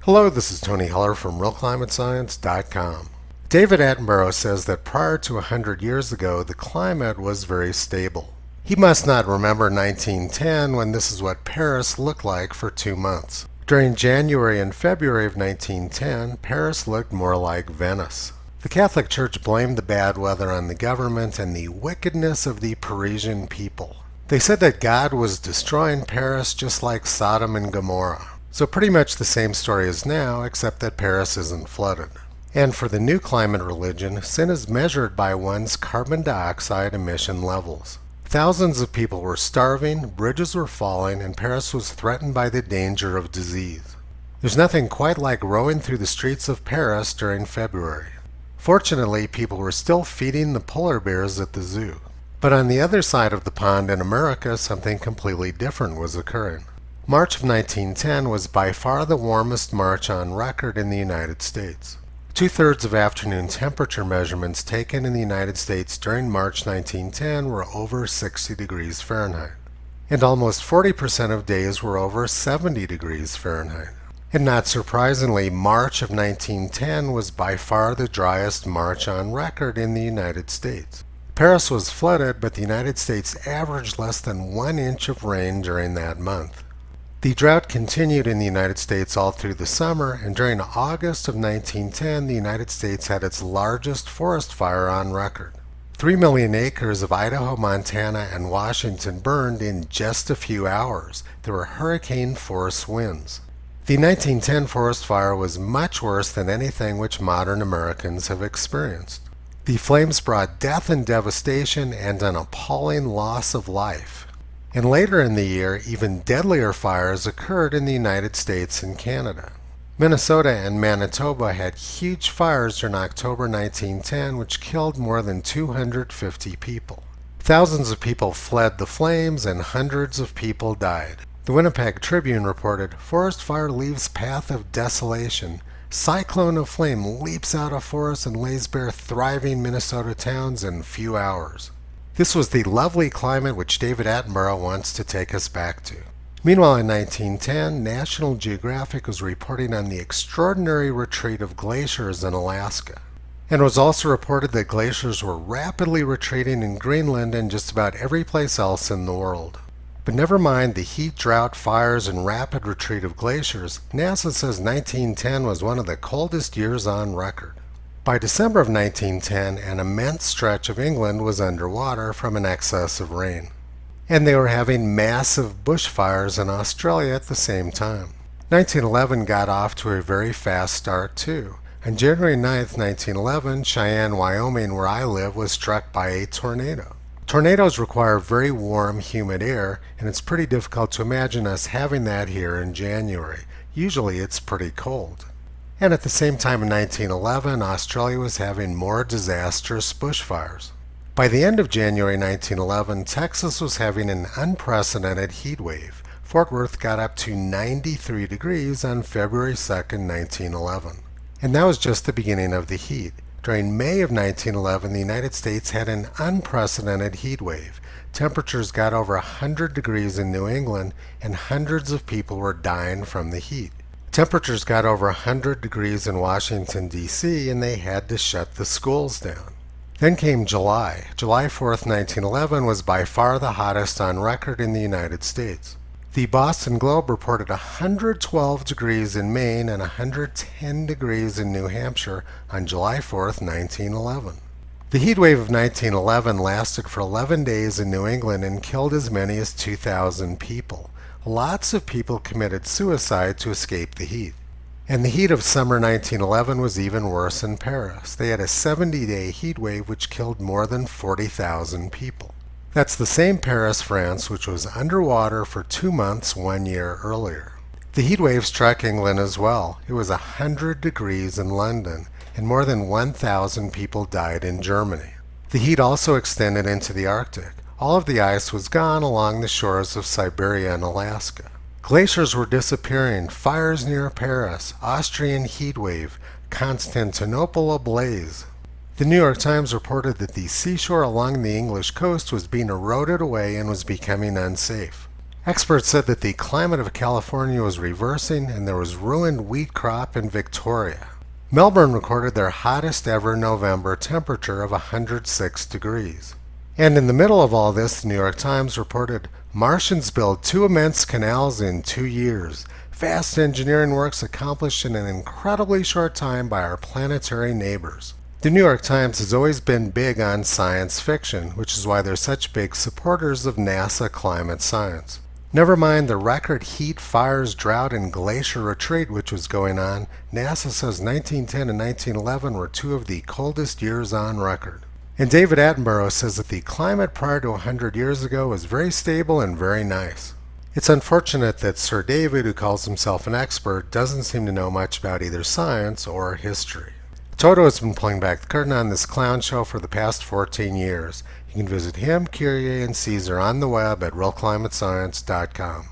Hello, this is Tony Heller from RealClimateScience.com. David Attenborough says that prior to 100 years ago, the climate was very stable. He must not remember 1910 when this is what Paris looked like for 2 months. During January and February of 1910, Paris looked more like Venice. The Catholic Church blamed the bad weather on the government and the wickedness of the Parisian people. They said that God was destroying Paris just like Sodom and Gomorrah. So pretty much the same story as now, except that Paris isn't flooded. And for the new climate religion, sin is measured by one's carbon dioxide emission levels. Thousands of people were starving, bridges were falling, and Paris was threatened by the danger of disease. There's nothing quite like rowing through the streets of Paris during February. Fortunately, people were still feeding the polar bears at the zoo. But on the other side of the pond in America, something completely different was occurring. March of 1910 was by far the warmest March on record in the United States. 2/3 of afternoon temperature measurements taken in the United States during March 1910 were over 60 degrees Fahrenheit. And almost 40% of days were over 70 degrees Fahrenheit. And not surprisingly, March of 1910 was by far the driest March on record in the United States. Paris was flooded, but the United States averaged less than 1 inch of rain during that month. The drought continued in the United States all through the summer, and during August of 1910, the United States had its largest forest fire on record. 3 million acres of Idaho, Montana, and Washington burned in just a few hours. There were hurricane-force winds. The 1910 forest fire was much worse than anything which modern Americans have experienced. The flames brought death and devastation and an appalling loss of life. And later in the year, even deadlier fires occurred in the United States and Canada. Minnesota and Manitoba had huge fires during October 1910, which killed more than 250 people. Thousands of people fled the flames, and hundreds of people died. The Winnipeg Tribune reported, "Forest fire leaves path of desolation. Cyclone of flame leaps out of forest and lays bare thriving Minnesota towns in few hours." This was the lovely climate which David Attenborough wants to take us back to. Meanwhile, in 1910, National Geographic was reporting on the extraordinary retreat of glaciers in Alaska. And it was also reported that glaciers were rapidly retreating in Greenland and just about every place else in the world. But never mind the heat, drought, fires, and rapid retreat of glaciers, NASA says 1910 was one of the coldest years on record. By December of 1910, an immense stretch of England was underwater from an excess of rain. And they were having massive bushfires in Australia at the same time. 1911 got off to a very fast start too. On January 9th, 1911, Cheyenne, Wyoming, where I live, was struck by a tornado. Tornadoes require very warm, humid air, and it's pretty difficult to imagine us having that here in January. Usually it's pretty cold. And at the same time in 1911, Australia was having more disastrous bushfires. By the end of January 1911, Texas was having an unprecedented heat wave. Fort Worth got up to 93 degrees on February 2nd, 1911. And that was just the beginning of the heat. During May of 1911, the United States had an unprecedented heat wave. Temperatures got over 100 degrees in New England, and hundreds of people were dying from the heat. Temperatures got over 100 degrees in Washington, D.C., and they had to shut the schools down. Then came July. July 4th, 1911 was by far the hottest on record in the United States. The Boston Globe reported 112 degrees in Maine and 110 degrees in New Hampshire on July 4th, 1911. The heat wave of 1911 lasted for 11 days in New England and killed as many as 2,000 people. Lots of people committed suicide to escape the heat. And the heat of summer 1911 was even worse in Paris. They had a 70-day heat wave which killed more than 40,000 people. That's the same Paris, France, which was underwater for 2 months 1 year earlier. The heat wave struck England as well. It was 100 degrees in London, and more than 1,000 people died in Germany. The heat also extended into the Arctic. All of the ice was gone along the shores of Siberia and Alaska. Glaciers were disappearing, fires near Paris, Austrian heat wave, Constantinople ablaze. The New York Times reported that the seashore along the English coast was being eroded away and was becoming unsafe. Experts said that the climate of California was reversing and there was ruined wheat crop in Victoria. Melbourne recorded their hottest ever November temperature of 106 degrees. And in the middle of all this, the New York Times reported, Martians build 2 immense canals in 2 years. Vast engineering works accomplished in an incredibly short time by our planetary neighbors. The New York Times has always been big on science fiction, which is why they're such big supporters of NASA climate science. Never mind the record heat, fires, drought, and glacier retreat which was going on, NASA says 1910 and 1911 were 2 of the coldest years on record. And David Attenborough says that the climate prior to 100 years ago was very stable and very nice. It's unfortunate that Sir David, who calls himself an expert, doesn't seem to know much about either science or history. Toto has been pulling back the curtain on this clown show for the past 14 years. You can visit him, Kyrie, and Caesar on the web at realclimatescience.com.